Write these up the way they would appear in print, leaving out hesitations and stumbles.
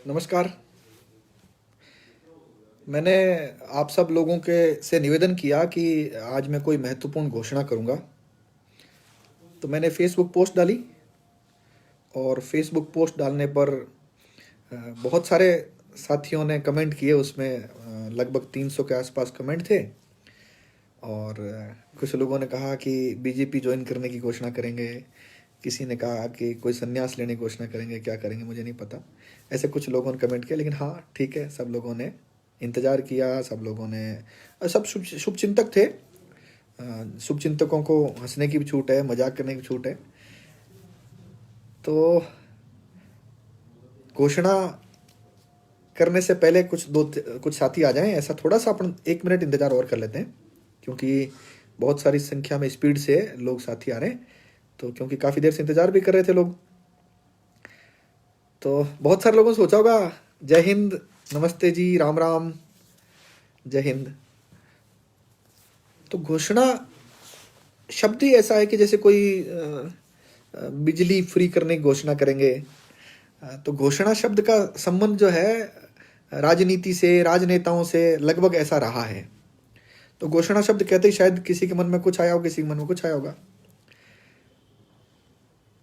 नमस्कार। मैंने आप सब लोगों के से निवेदन किया कि आज मैं कोई महत्वपूर्ण घोषणा करूंगा, तो मैंने फेसबुक पोस्ट डाली और फेसबुक पोस्ट डालने पर बहुत सारे साथियों ने कमेंट किए। उसमें लगभग 300 के आसपास कमेंट थे और कुछ लोगों ने कहा कि बीजेपी ज्वाइन करने की घोषणा करेंगे, किसी ने कहा कि कोई संन्यास लेने की घोषणा करेंगे, क्या करेंगे मुझे नहीं पता। ऐसे कुछ लोगों ने कमेंट किया, लेकिन हाँ ठीक है, सब लोगों ने इंतज़ार किया, सब लोगों ने सब शुभचिंतक थे। शुभचिंतकों को हंसने की भी छूट है, मजाक करने की छूट है। तो घोषणा करने से पहले कुछ साथी आ जाएं, ऐसा थोड़ा सा अपन 1 मिनट इंतज़ार और कर लेते हैं, क्योंकि बहुत सारी संख्या में स्पीड से लोग साथी आ रहे हैं। तो क्योंकि काफ़ी देर से इंतज़ार भी कर रहे थे लोग, तो बहुत सारे लोगों ने सोचा होगा जय हिंद, नमस्ते जी, राम राम, जय हिंद। तो घोषणा शब्द ही ऐसा है कि जैसे कोई बिजली फ्री करने की घोषणा करेंगे। तो घोषणा शब्द का संबंध जो है राजनीति से, राजनेताओं से लगभग ऐसा रहा है। तो घोषणा शब्द कहते ही शायद किसी के मन में कुछ आया हो, किसी के मन में कुछ आया होगा।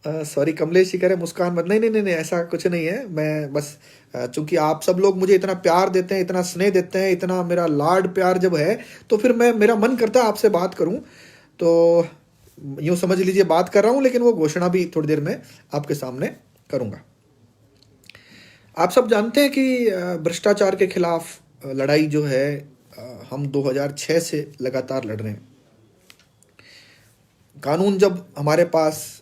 सॉरी, कमलेश जी कह रहे मुस्कान मत। नहीं नहीं नहीं नहीं, ऐसा कुछ नहीं है। मैं बस चूंकि आप सब लोग मुझे इतना प्यार देते हैं, इतना स्नेह देते हैं, इतना मेरा लाड प्यार जब है, तो फिर मेरा मन करता है आपसे बात करूं। तो यूं समझ लीजिए बात कर रहा हूं, लेकिन वो घोषणा भी थोड़ी देर में आपके सामने करूंगा। आप सब जानते हैं कि भ्रष्टाचार के खिलाफ लड़ाई जो है हम 2006 से लगातार लड़ रहे हैं। कानून जब हमारे पास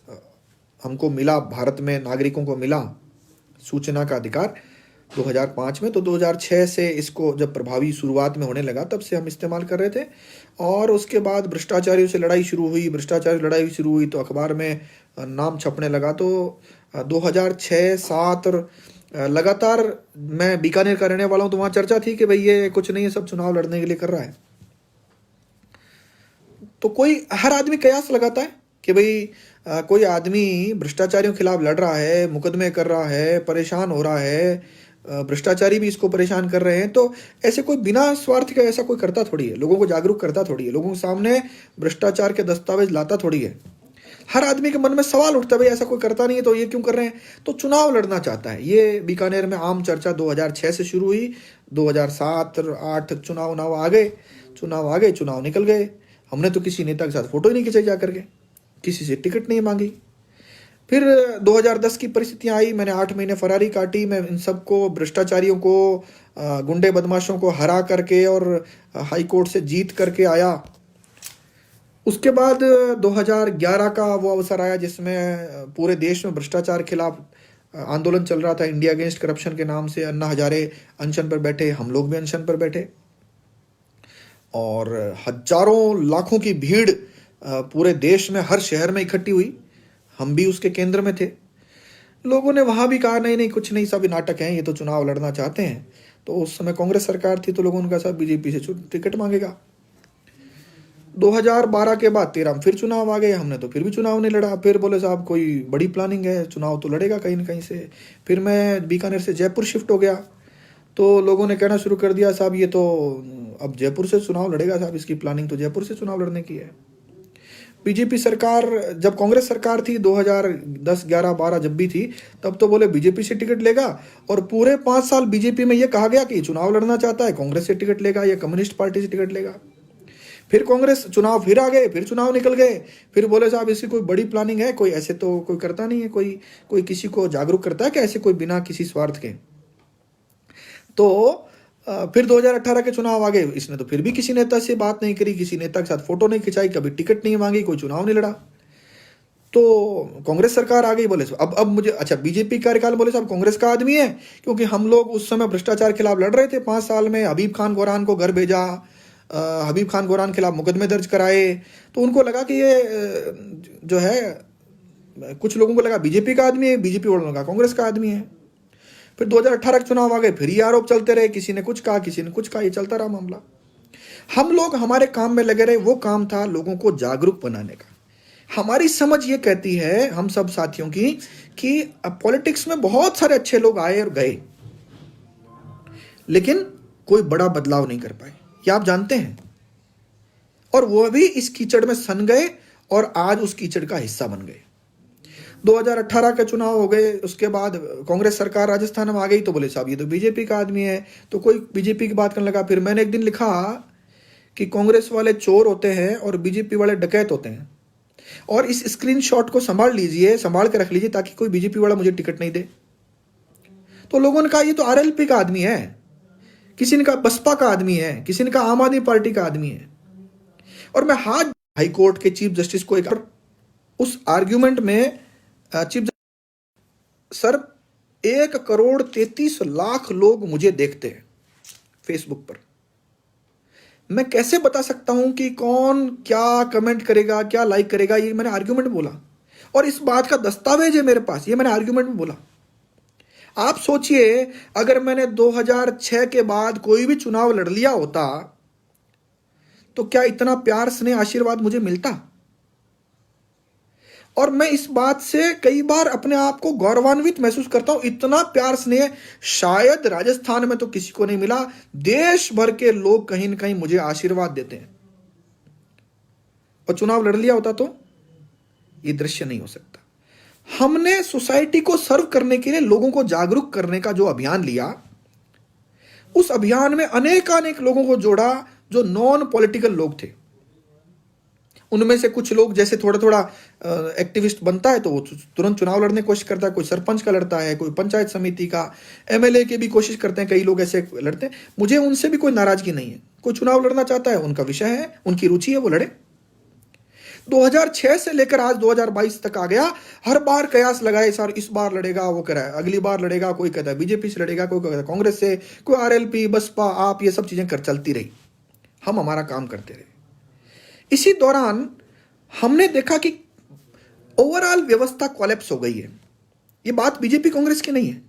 हमको मिला, भारत में नागरिकों को मिला सूचना का अधिकार 2005 में, तो 2006 से इसको जब प्रभावी शुरुआत में होने लगा, तब से हम इस्तेमाल कर रहे थे। और उसके बाद भ्रष्टाचारियों से लड़ाई शुरू हुई, भ्रष्टाचारी लड़ाई शुरू हुई तो अखबार में नाम छपने लगा। तो 2006-07 और लगातार, मैं बीकानेर का रहने वाला हूँ, तो वहाँ चर्चा थी कि भाई ये कुछ नहीं है, सब चुनाव लड़ने के लिए कर रहा है। तो हर आदमी कयास लगाता है कि भाई कोई आदमी भ्रष्टाचारियों के खिलाफ लड़ रहा है, मुकदमे कर रहा है, परेशान हो रहा है, भ्रष्टाचारी भी इसको परेशान कर रहे हैं, तो ऐसे कोई बिना स्वार्थ का ऐसा कोई करता थोड़ी है, लोगों को जागरूक करता थोड़ी है, लोगों के सामने भ्रष्टाचार के दस्तावेज लाता थोड़ी है। हर आदमी के मन में सवाल उठता है, भाई ऐसा कोई करता नहीं है तो ये क्यों कर रहे हैं। तो चुनाव लड़ना चाहता है। ये बीकानेर में आम चर्चा 2006 से शुरू हुई। 2007 और 2008 चुनाव आ गए, चुनाव निकल गए। हमने तो किसी नेता के साथ फोटो ही नहीं खिंचाई जा करके, किसी से टिकट नहीं मांगी। फिर 2010 की परिस्थितियां आई, मैंने 8 महीने फरारी काटी। मैं इन सबको, भ्रष्टाचारियों को, गुंडे बदमाशों को हरा करके और हाई कोर्ट से जीत करके आया। उसके बाद 2011 का वो अवसर आया जिसमें पूरे देश में भ्रष्टाचार खिलाफ आंदोलन चल रहा था, इंडिया अगेंस्ट करप्शन के नाम से। अन्ना हजारे अनशन पर बैठे, हम लोग भी अनशन पर बैठे, और हजारों लाखों की भीड़ पूरे देश में हर शहर में इकट्ठी हुई। हम भी उसके केंद्र में थे। लोगों ने वहां भी कहा नहीं नहीं कुछ नहीं, सब नाटक हैं, ये तो चुनाव लड़ना चाहते हैं। तो उस समय कांग्रेस सरकार थी, तो लोगों ने कहा साहब बीजेपी से टिकट मांगेगा। 2012 के बाद 13 फिर चुनाव आ गए, हमने तो फिर भी चुनाव नहीं लड़ा। फिर बोले साहब कोई बड़ी प्लानिंग है, चुनाव तो लड़ेगा कहीं ना कहीं से। फिर मैं बीकानेर से जयपुर शिफ्ट हो गया, तो लोगों ने कहना शुरू कर दिया साहब ये तो अब जयपुर से चुनाव लड़ेगा, साहब इसकी प्लानिंग तो जयपुर से चुनाव लड़ने की है। बीजेपी सरकार, जब कांग्रेस सरकार थी 2010, 11, 12 जब भी थी, तब तो बोले बीजेपी से टिकट लेगा, और पूरे 5 साल बीजेपी में ये कहा गया कि चुनाव लड़ना चाहता है, कांग्रेस से टिकट लेगा या कम्युनिस्ट पार्टी से टिकट लेगा। फिर कांग्रेस चुनाव फिर आ गए, फिर चुनाव निकल गए। फिर बोले साहब इसकी कोई बड़ी प्लानिंग है, कोई ऐसे तो कोई करता नहीं है, कोई किसी को जागरूक करता है कि ऐसे कोई बिना किसी स्वार्थ के। तो फिर 2018 के चुनाव आ गए, इसने तो फिर भी किसी नेता से बात नहीं करी, किसी नेता के साथ फोटो नहीं खिंचाई, कभी टिकट नहीं मांगी, कोई चुनाव नहीं लड़ा। तो कांग्रेस सरकार आ गई, बोले अब मुझे, अच्छा बीजेपी कार्यकाल, बोले साहब कांग्रेस का आदमी है, क्योंकि हम लोग उस समय भ्रष्टाचार के खिलाफ लड़ रहे थे। 5 साल में हबीब खान गोरान को घर भेजा, हबीब खान गोरान के खिलाफ मुकदमे दर्ज कराए। तो उनको लगा कि ये जो है, कुछ लोगों को लगा बीजेपी का आदमी है, बीजेपी वालों ने कहा कांग्रेस का आदमी है। फिर 2018 के चुनाव आ गए, फिर ये आरोप चलते रहे, किसी ने कुछ कहा, किसी ने कुछ कहा, ये चलता रहा मामला। हम लोग हमारे काम में लगे रहे। वो काम था लोगों को जागरूक बनाने का। हमारी समझ ये कहती है हम सब साथियों की कि पॉलिटिक्स में बहुत सारे अच्छे लोग आए और गए, लेकिन कोई बड़ा बदलाव नहीं कर पाए, ये आप जानते हैं। और वो भी इस कीचड़ में सन गए और आज उस कीचड़ का हिस्सा बन गए। 2018 के चुनाव हो गए, उसके बाद कांग्रेस सरकार राजस्थान में आ गई, तो बोले साहब ये तो बीजेपी का आदमी है, तो कोई बीजेपी की बात करने लगा। फिर मैंने एक दिन लिखा कि कांग्रेस वाले चोर होते हैं और बीजेपी वाले डकैत होते हैं, और इस स्क्रीनशॉट को संभाल लीजिए, संभाल के रख लीजिए, ताकि कोई बीजेपी वाला मुझे टिकट नहीं दे। तो लोगों ने कहा ये तो आरएलपी का आदमी है, किसी ने कहा बसपा का आदमी है, किसी ने कहा आम आदमी पार्टी का आदमी है। और मैं हाथ हाईकोर्ट के चीफ जस्टिस को एक उस आर्ग्यूमेंट में चीफ सर 1,33,00,000 लोग मुझे देखते हैं फेसबुक पर, मैं कैसे बता सकता हूं कि कौन क्या कमेंट करेगा, क्या लाइक करेगा? ये मैंने आर्ग्यूमेंट में बोला, और इस बात का दस्तावेज है मेरे पास, ये मैंने आर्ग्यूमेंट में बोला। आप सोचिए, अगर मैंने 2006 के बाद कोई भी चुनाव लड़ लिया होता तो क्या इतना प्यार स्नेह आशीर्वाद मुझे मिलता? और मैं इस बात से कई बार अपने आप को गौरवान्वित महसूस करता हूं, इतना प्यार स्नेह शायद राजस्थान में तो किसी को नहीं मिला। देश भर के लोग कहीं ना कहीं मुझे आशीर्वाद देते हैं, और चुनाव लड़ लिया होता तो ये दृश्य नहीं हो सकता। हमने सोसाइटी को सर्व करने के लिए, लोगों को जागरूक करने का जो अभियान लिया, उस अभियान में अनेकानेक लोगों को जोड़ा जो नॉन पॉलिटिकल लोग थे। उनमें से कुछ लोग जैसे थोड़ा थोड़ा एक्टिविस्ट बनता है तो वो तुरंत चुनाव लड़ने की कोशिश करता है, कोई सरपंच का लड़ता है, कोई पंचायत समिति का, एमएलए के भी कोशिश करते हैं, कई लोग ऐसे लड़ते हैं। मुझे उनसे भी कोई नाराजगी नहीं है, कोई चुनाव लड़ना चाहता है, उनका विषय है, उनकी रुचि है, वो लड़े। 2006 से लेकर आज 2022 तक आ गया, हर बार कयास लगाए, सर इस बार लड़ेगा, वो कह रहा है अगली बार लड़ेगा, कोई कहता है बीजेपी से लड़ेगा, कोई कहता है कांग्रेस से, कोई आरएलपी, बसपा, आप, ये सब चीजें कर चलती रही, हम हमारा काम करते रहे। इसी दौरान हमने देखा कि ओवरऑल व्यवस्था कोलैप्स हो गई है। ये बात बीजेपी कांग्रेस की नहीं है।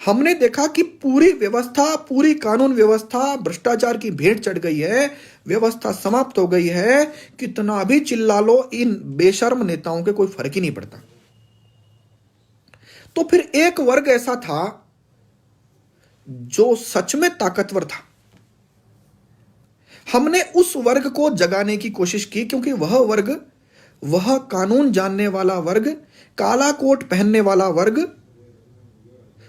हमने देखा कि पूरी व्यवस्था, पूरी कानून व्यवस्था भ्रष्टाचार की भेंट चढ़ गई है, व्यवस्था समाप्त हो गई है। कितना भी चिल्ला लो, इन बेशर्म नेताओं के कोई फर्क ही नहीं पड़ता। तो फिर एक वर्ग ऐसा था जो सच में ताकतवर था। हमने उस वर्ग को जगाने की कोशिश की, क्योंकि वह वर्ग, वह कानून जानने वाला वर्ग, काला कोट पहनने वाला वर्ग,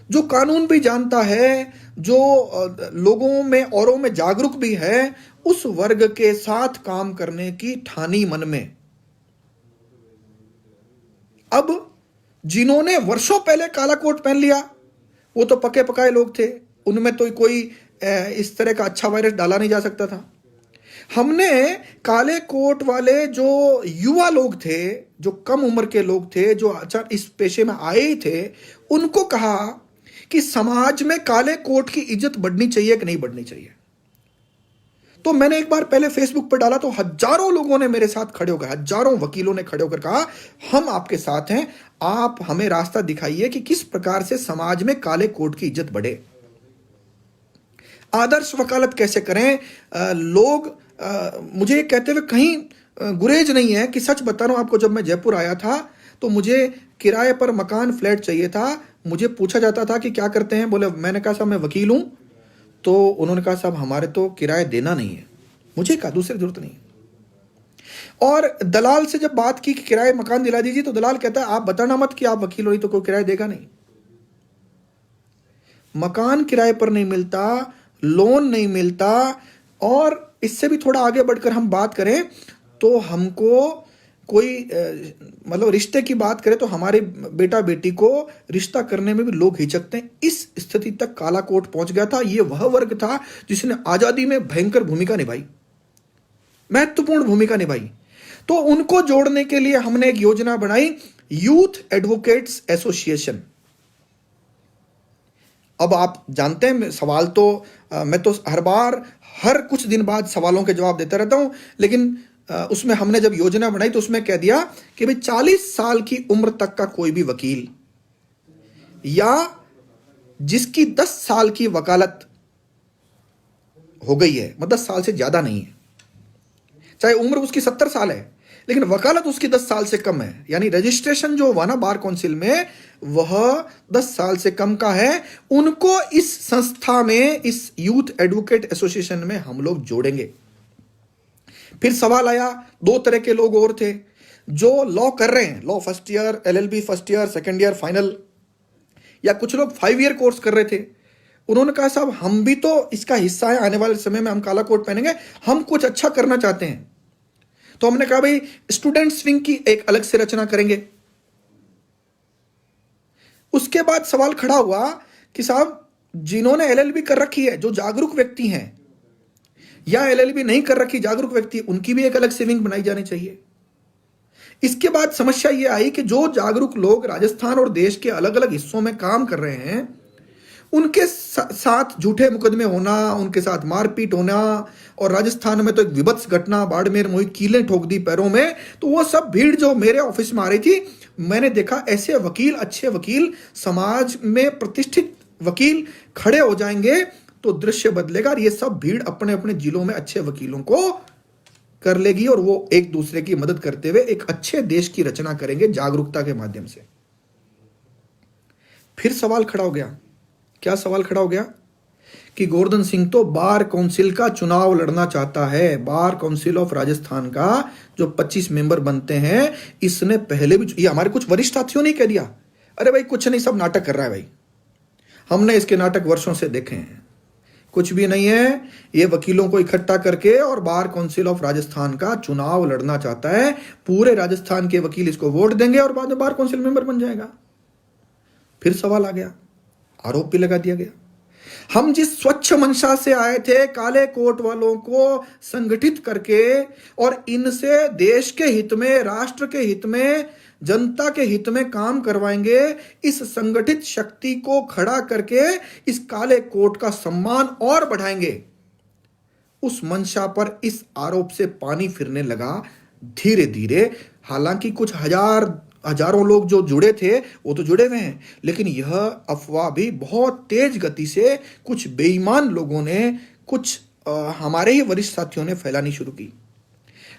जो कानून भी जानता है, जो लोगों में, औरों में जागरूक भी है, उस वर्ग के साथ काम करने की ठानी मन में। अब जिन्होंने वर्षों पहले काला कोट पहन लिया, वो तो पके पकाए लोग थे, उनमें तो कोई इस तरह का अच्छा वायरस डाला नहीं जा सकता था। हमने काले कोट वाले जो युवा लोग थे, जो कम उम्र के लोग थे, जो अचानक इस पेशे में आए ही थे, उनको कहा कि समाज में काले कोट की इज्जत बढ़नी चाहिए कि नहीं बढ़नी चाहिए। तो मैंने एक बार पहले फेसबुक पर डाला तो हजारों लोगों ने मेरे साथ खड़े होकर, हजारों वकीलों ने खड़े होकर कहा हम आपके साथ हैं, आप हमें रास्ता दिखाइए कि किस प्रकार से समाज में काले कोट की इज्जत बढ़े, आदर्श वकालत कैसे करें। लोग मुझे कहते हुए कहीं गुरेज नहीं है कि सच बता रहा हूं आपको, जब मैं जयपुर आया था तो मुझे किराए पर मकान, फ्लैट चाहिए था। मुझे पूछा जाता था कि क्या करते हैं, बोले, मैंने कहा साहब मैं वकील हूं, तो उन्होंने कहा साहब हमारे तो किराया देना नहीं है। मुझे कहा दूसरी जरूरत नहीं। और दलाल से जब बात की कि किराए मकान दिला दीजिए, तो दलाल कहता है आप बताना मत कि आप वकील हो, नहीं तो कोई किराया देगा नहीं। मकान किराए पर नहीं मिलता, लोन नहीं मिलता। और इससे भी थोड़ा आगे बढ़कर हम बात करें तो हमको कोई मतलब रिश्ते की बात करें तो हमारे बेटा बेटी को रिश्ता करने में भी लोग हिचकते हैं। इस स्थिति तक काला कोट पहुंच गया था। ये वह वर्ग था जिसने आजादी में भयंकर भूमिका निभाई, महत्वपूर्ण भूमिका निभाई। तो उनको जोड़ने के लिए हमने एक योजना बनाई, यूथ एडवोकेट्स एसोसिएशन। अब आप जानते हैं सवाल तो मैं तो हर बार, हर कुछ दिन बाद सवालों के जवाब देता रहता हूं, लेकिन उसमें हमने जब योजना बनाई तो उसमें कह दिया कि भाई 40 साल की उम्र तक का कोई भी वकील, या जिसकी 10 साल की वकालत हो गई है, मतलब 10 साल से ज्यादा नहीं है, चाहे उम्र उसकी 70 साल है, लेकिन वकालत उसकी 10 साल से कम है, यानी रजिस्ट्रेशन जो हुआ ना बार काउंसिल में वह 10 साल से कम का है। उनको इस संस्था में, इस यूथ एडवोकेट एसोसिएशन में हम लोग जोड़ेंगे। फिर सवाल आया, दो तरह के लोग और थे जो लॉ कर रहे हैं, law first year, LLB first year, second year final, या कुछ लोग 5 ईयर कोर्स कर रहे थे। उन्होंने कहा साहब हम भी तो इसका हिस्सा है, आने वाले समय में हम काला कोट पहनेंगे, हम कुछ अच्छा करना चाहते हैं। तो हमने कहा भाई स्टूडेंट्स विंग की एक अलग से रचना करेंगे। उसके बाद सवाल खड़ा हुआ कि साहब जिन्होंने एलएलबी कर रखी है, जो जागरूक व्यक्ति हैं, या एलएलबी नहीं कर रखी जागरूक व्यक्ति, उनकी भी एक अलग से विंग बनाई जानी चाहिए। इसके बाद समस्या यह आई कि जो जागरूक लोग राजस्थान और देश के अलग अलग हिस्सों में काम कर रहे हैं, उनके साथ झूठे मुकदमे होना, उनके साथ मारपीट होना, और राजस्थान में तो एक विभत्स घटना, बाड़मेर मोहित कीलें ठोक दी पैरों में, तो वो सब भीड़ जो मेरे ऑफिस में आ रही थी, मैंने देखा ऐसे वकील, अच्छे वकील, समाज में प्रतिष्ठित वकील खड़े हो जाएंगे तो दृश्य बदलेगा, और ये सब भीड़ अपने अपने जिलों में अच्छे वकीलों को कर लेगी, और वो एक दूसरे की मदद करते हुए एक अच्छे देश की रचना करेंगे जागरूकता के माध्यम से। फिर सवाल खड़ा हो गया, क्या सवाल खड़ा हो गया कि गोवर्धन सिंह तो बार काउंसिल का चुनाव लड़ना चाहता है। बार काउंसिल ऑफ राजस्थान का जो 25 मेंबर बनते हैं, इसने पहले भी, ये हमारे कुछ वरिष्ठ साथियों ने कह दिया, अरे भाई कुछ नहीं, सब नाटक कर रहा है भाई, हमने इसके नाटक वर्षों से देखे हैं, कुछ भी नहीं है, ये वकीलों को इकट्ठा करके और बार काउंसिल ऑफ राजस्थान का चुनाव लड़ना चाहता है, पूरे राजस्थान के वकील इसको वोट देंगे और बाद में बार काउंसिल मेंबर बन जाएगा। फिर सवाल आ गया, आरोप भी लगा दिया गया, हम जिस स्वच्छ मंशा से आए थे, काले कोट वालों को संगठित करके और इनसे देश के हित में, राष्ट्र के हित में, जनता के हित में काम करवाएंगे, इस संगठित शक्ति को खड़ा करके इस काले कोट का सम्मान और बढ़ाएंगे। उस मंशा पर इस आरोप से पानी फिरने लगा धीरे धीरे। हालांकि कुछ हजारों लोग जो जुड़े थे वो तो जुड़े हुए हैं, लेकिन यह अफवाह भी बहुत तेज गति से कुछ बेईमान लोगों ने, कुछ हमारे ही वरिष्ठ साथियों ने फैलानी शुरू की।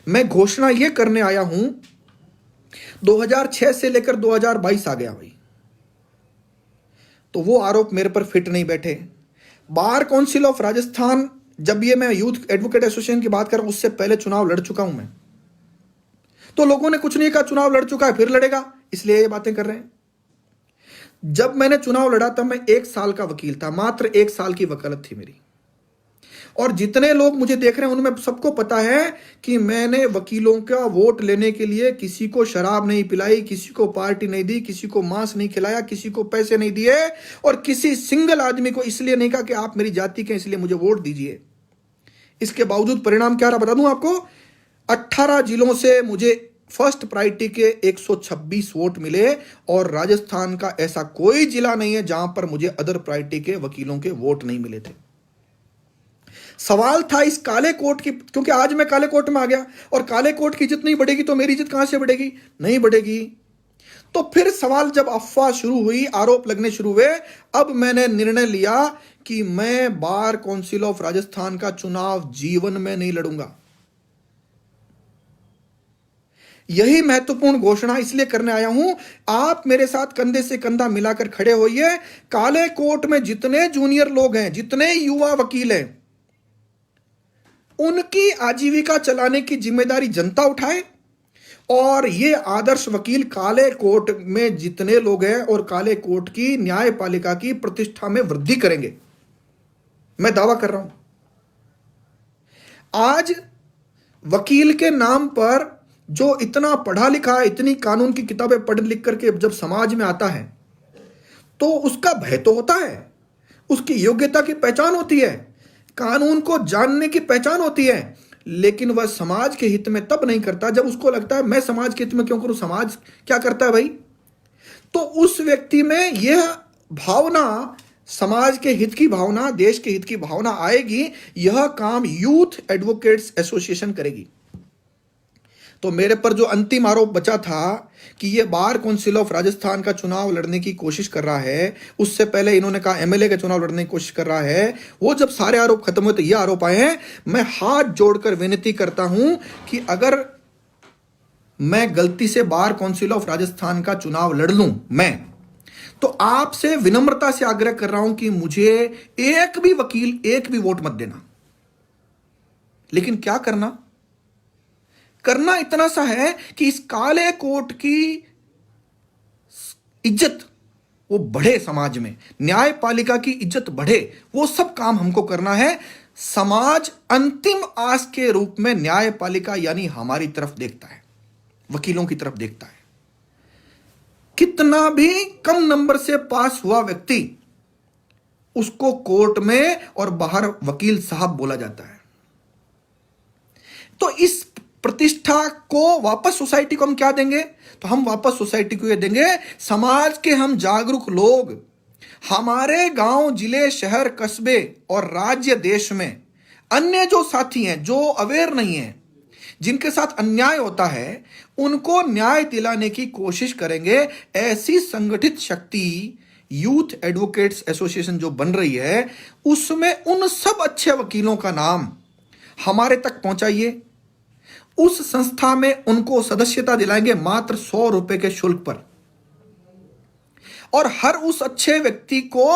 मैं घोषणा यह करने आया हूं, 2006 से लेकर 2022 आ गया भाई, तो वो आरोप मेरे पर फिट नहीं बैठे। बार काउंसिल ऑफ राजस्थान, जब ये मैं यूथ एडवोकेट एसोसिएशन की बात कर रहा हूं, उससे पहले चुनाव लड़ चुका हूं मैं, तो लोगों ने कुछ नहीं कहा, चुनाव लड़ चुका है फिर लड़ेगा, इसलिए ये बातें कर रहे हैं। जब मैंने चुनाव लड़ा तब मैं 1 साल का वकील था, मात्र 1 साल की वकालत थी मेरी, और जितने लोग मुझे देख रहे हैं उनमें सबको पता है कि मैंने वकीलों का वोट लेने के लिए किसी को शराब नहीं पिलाई, किसी को पार्टी नहीं दी, किसी को मांस नहीं खिलाया, किसी को पैसे नहीं दिए, और किसी सिंगल आदमी को इसलिए नहीं कहा कि आप मेरी जाति के इसलिए मुझे वोट दीजिए। इसके बावजूद परिणाम क्या रहा बता दूं आपको, 18 जिलों से मुझे फर्स्ट प्रायोरिटी के 126 वोट मिले, और राजस्थान का ऐसा कोई जिला नहीं है जहां पर मुझे अदर प्रायोरिटी के वकीलों के वोट नहीं मिले थे। सवाल था इस काले कोट की, क्योंकि आज मैं काले कोट में आ गया, और काले कोट की इज्जत नहीं बढ़ेगी तो मेरी इज्जत कहां से बढ़ेगी, नहीं बढ़ेगी। तो फिर सवाल, जब अफवाह शुरू हुई, आरोप लगने शुरू हुए, अब मैंने निर्णय लिया कि मैं बार काउंसिल ऑफ राजस्थान का चुनाव जीवन में नहीं लड़ूंगा। यही महत्वपूर्ण घोषणा इसलिए करने आया हूं, आप मेरे साथ कंधे से कंधा मिलाकर खड़े होइए। काले कोट में जितने जूनियर लोग हैं, जितने युवा वकील हैं, उनकी आजीविका चलाने की जिम्मेदारी जनता उठाए, और ये आदर्श वकील काले कोट में जितने लोग हैं और काले कोट की न्यायपालिका की प्रतिष्ठा में वृद्धि करेंगे। मैं दावा कर रहा हूं, आज वकील के नाम पर जो इतना पढ़ा लिखा है, इतनी कानून की किताबें पढ़ लिख करके जब समाज में आता है तो उसका भय तो होता है, उसकी योग्यता की पहचान होती है, कानून को जानने की पहचान होती है, लेकिन वह समाज के हित में तब नहीं करता जब उसको लगता है मैं समाज के हित में क्यों करूं, समाज क्या करता है भाई। तो उस व्यक्ति में यह भावना, समाज के हित की भावना, देश के हित की भावना आएगी, यह काम यूथ एडवोकेट्स एसोसिएशन करेगी। तो मेरे पर जो अंतिम आरोप बचा था कि ये बार काउंसिल ऑफ राजस्थान का चुनाव लड़ने की कोशिश कर रहा है, उससे पहले इन्होंने कहा एमएलए का चुनाव लड़ने की कोशिश कर रहा है, वो जब सारे आरोप खत्म हुए तो ये आरोप आए हैं। मैं हाथ जोड़कर विनती करता हूं कि अगर मैं गलती से बार काउंसिल ऑफ राजस्थान का चुनाव लड़ लूं मैं, तो आपसे विनम्रता से आग्रह कर रहा हूं कि मुझे एक भी वकील, एक भी वोट मत देना। लेकिन क्या करना, करना इतना सा है कि इस काले कोट की इज्जत वो बढ़े, समाज में न्यायपालिका की इज्जत बढ़े, वो सब काम हमको करना है। समाज अंतिम आस के रूप में न्यायपालिका यानी हमारी तरफ देखता है, वकीलों की तरफ देखता है। कितना भी कम नंबर से पास हुआ व्यक्ति, उसको कोर्ट में और बाहर वकील साहब बोला जाता है। तो इस प्रतिष्ठा को वापस सोसाइटी को हम क्या देंगे? तो हम वापस सोसाइटी को ये देंगे, समाज के हम जागरूक लोग, हमारे गांव, जिले, शहर, कस्बे और राज्य, देश में अन्य जो साथी हैं, जो अवेयर नहीं हैं, जिनके साथ अन्याय होता है, उनको न्याय दिलाने की कोशिश करेंगे। ऐसी संगठित शक्ति यूथ एडवोकेट्स एसोसिएशन जो बन रही है, उसमें उन सब अच्छे वकीलों का नाम हमारे तक पहुंचाइए। उस संस्था में उनको सदस्यता दिलाएंगे मात्र 100 रुपए के शुल्क पर। और हर उस अच्छे व्यक्ति को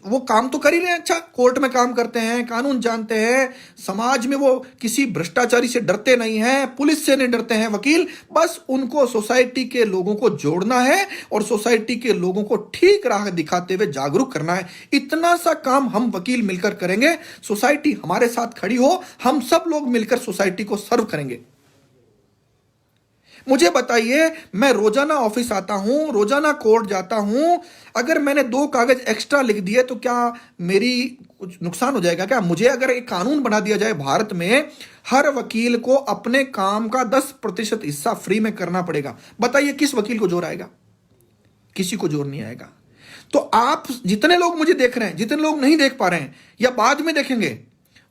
वो काम तो कर ही रहे हैं, अच्छा कोर्ट में काम करते हैं, कानून जानते हैं, समाज में वो किसी भ्रष्टाचारी से डरते नहीं हैं, पुलिस से नहीं डरते हैं वकील। बस उनको सोसाइटी के लोगों को जोड़ना है और सोसाइटी के लोगों को ठीक राह दिखाते हुए जागरूक करना है। इतना सा काम हम वकील मिलकर करेंगे, सोसाइटी हमारे साथ खड़ी हो, हम सब लोग मिलकर सोसाइटी को सर्व करेंगे। मुझे बताइए, मैं रोजाना ऑफिस आता हूं, रोजाना कोर्ट जाता हूं, अगर मैंने 2 कागज एक्स्ट्रा लिख दिए तो क्या मेरी कुछ नुकसान हो जाएगा क्या? मुझे अगर एक कानून बना दिया जाए भारत में, हर वकील को अपने काम का 10% हिस्सा फ्री में करना पड़ेगा, बताइए किस वकील को जोर आएगा? किसी को जोर नहीं आएगा। तो आप जितने लोग मुझे देख रहे हैं, जितने लोग नहीं देख पा रहे हैं या बाद में देखेंगे,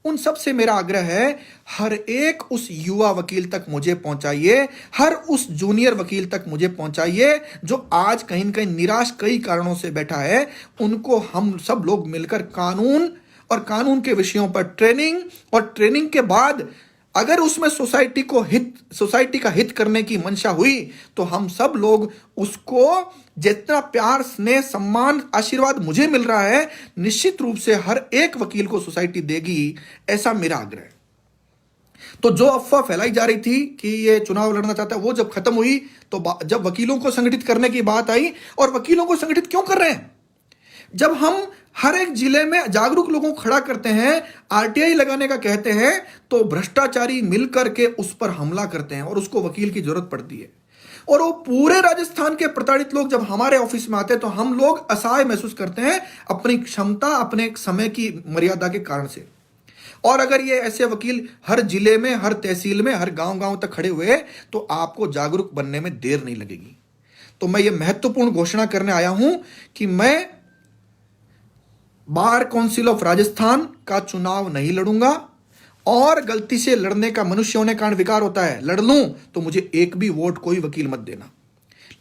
उन सब से मेरा आग्रह है, हर एक उस युवा वकील तक मुझे पहुंचाइए, हर उस जूनियर वकील तक मुझे पहुंचाइए जो आज कहीं न कहीं निराश कई कारणों से बैठा है। उनको हम सब लोग मिलकर कानून और कानून के विषयों पर ट्रेनिंग, और ट्रेनिंग के बाद अगर उसमें सोसाइटी का हित करने की मंशा हुई, तो हम सब लोग उसको जितना प्यार, स्नेह, सम्मान, आशीर्वाद मुझे मिल रहा है, निश्चित रूप से हर एक वकील को सोसाइटी देगी, ऐसा मेरा आग्रह है। तो जो अफवाह फैलाई जा रही थी कि ये चुनाव लड़ना चाहता है, वो जब खत्म हुई, तो जब वकीलों को संगठित करने की बात आई, और वकीलों को संगठित क्यों कर रहे हैं? जब हम हर एक जिले में जागरूक लोगों को खड़ा करते हैं, आरटीआई लगाने का कहते हैं, तो भ्रष्टाचारी मिलकर के उस पर हमला करते हैं और उसको वकील की जरूरत पड़ती है। और वो पूरे राजस्थान के प्रताड़ित लोग जब हमारे ऑफिस में आते हैं, तो हम लोग असहाय महसूस करते हैं अपनी क्षमता, अपने समय की मर्यादा के कारण से। और अगर ये ऐसे वकील हर जिले में, हर तहसील में, हर गांव तक खड़े हुए, तो आपको जागरूक बनने में देर नहीं लगेगी। तो मैं ये महत्वपूर्ण घोषणा करने आया हूं कि मैं बार काउंसिल ऑफ राजस्थान का चुनाव नहीं लड़ूंगा, और गलती से लड़ने का मनुष्य होने कारण विकार होता है, लड़ लूं तो मुझे एक भी वोट कोई वकील मत देना।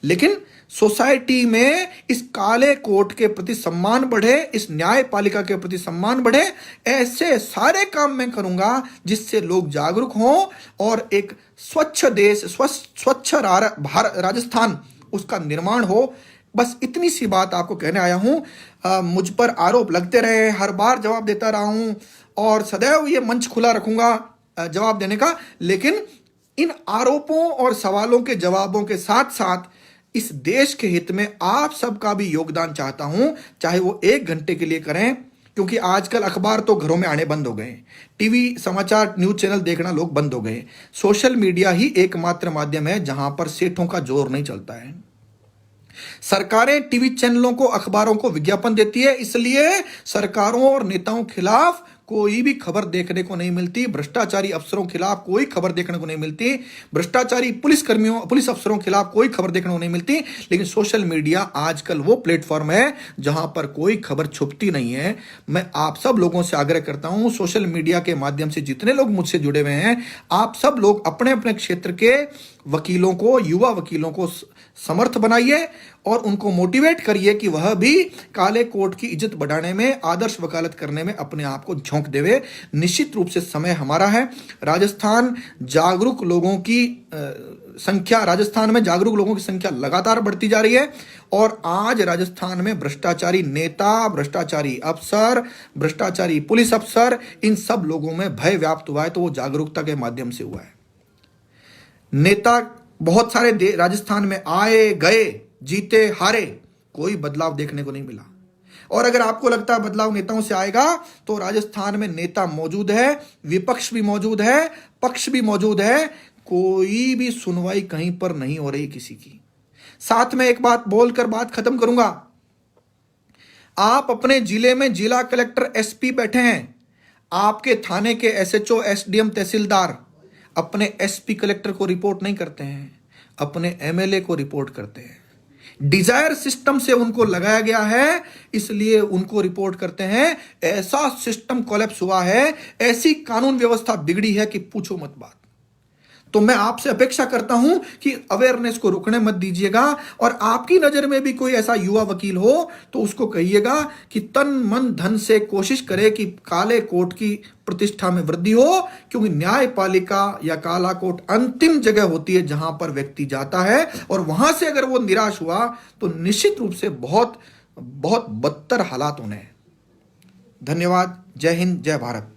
लेकिन सोसाइटी में इस काले कोर्ट के प्रति सम्मान बढ़े, इस न्यायपालिका के प्रति सम्मान बढ़े, ऐसे सारे काम मैं करूंगा जिससे लोग जागरूक हों और एक स्वच्छ देश, स्वच्छ राजस्थान, उसका निर्माण हो। बस इतनी सी बात आपको कहने आया हूं। मुझ पर आरोप लगते रहे, हर बार जवाब देता रहा हूं, और सदैव ये मंच खुला रखूंगा जवाब देने का। लेकिन इन आरोपों और सवालों के जवाबों के साथ साथ इस देश के हित में आप सबका भी योगदान चाहता हूं, चाहे वो 1 घंटे के लिए करें, क्योंकि आजकल अखबार तो घरों में आने बंद हो गए, टीवी, समाचार, न्यूज चैनल देखना लोग बंद हो गए। सोशल मीडिया ही एकमात्र माध्यम है जहां पर सेठों का जोर नहीं चलता है। सरकारें टीवी चैनलों को, अखबारों को विज्ञापन देती है, इसलिए सरकारों और नेताओं खिलाफ कोई भी खबर देखने को नहीं मिलती, भ्रष्टाचारी अफसरों खिलाफ कोई खबर देखने को नहीं मिलती, भ्रष्टाचारी पुलिस अफसरों खिलाफ कोई खबर देखने को नहीं मिलती। लेकिन सोशल मीडिया आजकल वो प्लेटफॉर्म है जहां पर कोई खबर छुपती नहीं है। मैं आप सब लोगों से आग्रह करता हूं, सोशल मीडिया के माध्यम से जितने लोग मुझसे जुड़े हुए हैं, आप सब लोग अपने अपने क्षेत्र के वकीलों को, युवा वकीलों को समर्थ बनाइए और उनको मोटिवेट करिए कि वह भी काले कोट की इज्जत बढ़ाने में, आदर्श वकालत करने में अपने आप को झोंक देवे। निश्चित रूप से समय हमारा है। राजस्थान जागरूक लोगों की संख्या, राजस्थान में जागरूक लोगों की संख्या लगातार बढ़ती जा रही है और आज राजस्थान में भ्रष्टाचारी नेता, भ्रष्टाचारी अफसर, भ्रष्टाचारी पुलिस अफसर, इन सब लोगों में भय व्याप्त हुआ है तो वो जागरूकता के माध्यम से हुआ है। नेता बहुत सारे राजस्थान में आए गए, जीते हारे, कोई बदलाव देखने को नहीं मिला। और अगर आपको लगता है बदलाव नेताओं से आएगा तो राजस्थान में नेता मौजूद है, विपक्ष भी मौजूद है, पक्ष भी मौजूद है, कोई भी सुनवाई कहीं पर नहीं हो रही किसी की। साथ में एक बात बोलकर बात खत्म करूंगा। आप अपने जिले में जिला कलेक्टर, एसपी बैठे हैं, आपके थाने के एसएचओ, एसडीएम, तहसीलदार अपने एसपी कलेक्टर को रिपोर्ट नहीं करते हैं, अपने एमएलए को रिपोर्ट करते हैं। डिजायर सिस्टम से उनको लगाया गया है, इसलिए उनको रिपोर्ट करते हैं। ऐसा सिस्टम कोलैप्स हुआ है, ऐसी कानून व्यवस्था बिगड़ी है कि पूछो मत बात। तो मैं आपसे अपेक्षा करता हूं कि अवेयरनेस को रुकने मत दीजिएगा और आपकी नजर में भी कोई ऐसा युवा वकील हो तो उसको कहिएगा कि तन मन धन से कोशिश करे कि काले कोट की प्रतिष्ठा में वृद्धि हो, क्योंकि न्यायपालिका या काला कोट अंतिम जगह होती है जहां पर व्यक्ति जाता है और वहां से अगर वो निराश हुआ तो निश्चित रूप से बहुत बहुत बदतर हालात होने हैं। धन्यवाद। जय हिंद, जय भारत।